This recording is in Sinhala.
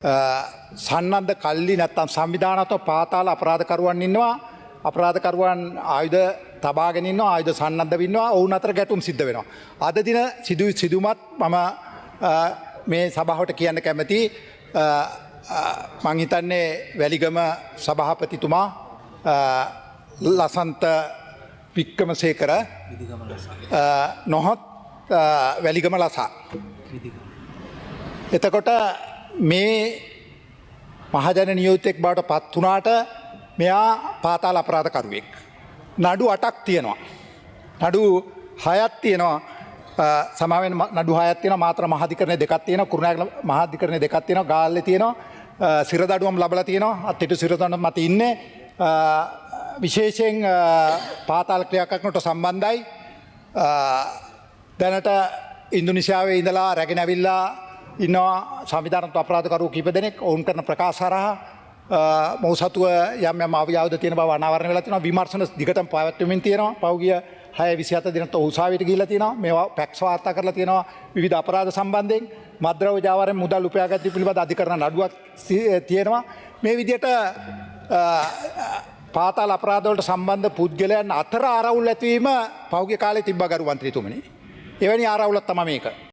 සන්නද්ධ කල්ලි නැත්තම් සංවිධානත්ව පාතාල අපරාධකරුවන් ඉන්නවා අපරාධකරුවන් ආයුධ තබාගෙන ඉන්නවා ආයුධ සන්නද්ධ ඉන්නවා ඔවුන් අතර ගැටුම් සිද්ධ වෙනවා අද දින සිදුමත් මම මේ සභාවට කියන්න කැමති මං හිතන්නේ වැලිගම සභාපතිතුමා ලසන්ත වික්‍රමසේකර නොහොත් වැලිගම ලසා එතකොට මේ මහජන නියෝජිතෙක් බවට පත් වුණාට මෙයා පාතාල අපරාධකරුවෙක්. නඩු 8ක් තියෙනවා. නඩු 6ක් තියෙනවා. සමාවෙන් නඩු 6ක් තියෙනවා. මාතර මහාධිකරණය 2ක් තියෙනවා. කුරුණෑගල මහාධිකරණය 2ක් තියෙනවා. ගාල්ලේ තියෙනවා. සිරදඩුවම් ලැබලා තියෙනවා. අත්හිටු සිරදඩුවම් මත ඉන්නේ. විශේෂයෙන් පාතාල ක්‍රියාකරනට සම්බන්ධයි. දැනට ඉන්දුනීසියාවේ ඉඳලා රැගෙන ඇවිල්ලා ඉන්නවා සංවිධානත්ව අපරාධකරු කීප දෙනෙක් ඔවුන් කරන ප්‍රකාශ හරහා මොහු සතුව යම් යම් අව්‍යාවද තියෙන බව අනාවරණය වෙලා තියෙනවා විමර්ශන දිගටම පවත්වමින් තියෙනවා පහුගිය 6/27 දිනත් උසාවියට ගිහිල්ලා තියෙනවා මේවා පැක්ස් වාර්තා කරලා තියෙනවා විවිධ අපරාධ සම්බන්ධයෙන් මද්ද්‍රව්‍ය ජාවාරයෙන් මුදල් උපයාගැනීම පිළිබඳ අධිකරණ නඩුවක් තියෙනවා මේ විදිහට පාතාල අපරාධ වලට සම්බන්ධ පුද්ගලයන් අතර ආරවුල් ඇතිවීම පහුගිය කාලේ තිබ්බා ගරු මන්ත්‍රීතුමනි එවැනි ආරවුලක් තමයි මේක